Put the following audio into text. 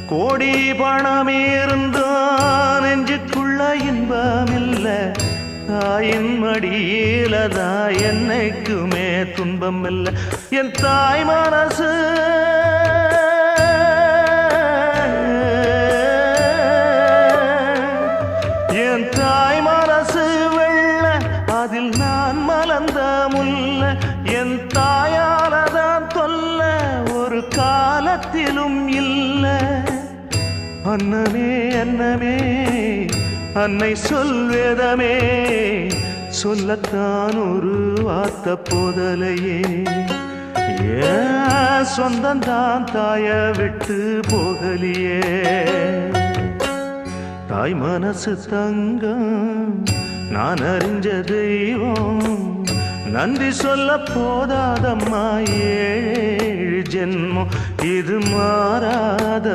கோடி பணம் இருந்தான் நெஞ்சுக்குள்ள இன்பமில்ல தாயின் மடியிலதா என்னைக்குமே துன்பம் இல்லை என் தாய் மனசு என் தாய் மனசு வெள்ள அதில் நான் மலர்ந்த முல்ல என் தாயாலதான் தொல்ல ஒரு காலத்திலும் இல்லை அன்னமே அன்னமே அன்னை சொல்வேதமே சொல்லத்தான் ஒரு வார்த்தை போதலையே சொந்தந்தான் தாய விட்டு போகலியே தாய் மனசு தங்கம் நான் அறிஞ்ச தெய்வம் நன்றி சொல்ல போதாதம்மா ஏழு ஜென்மம் இது மாறாத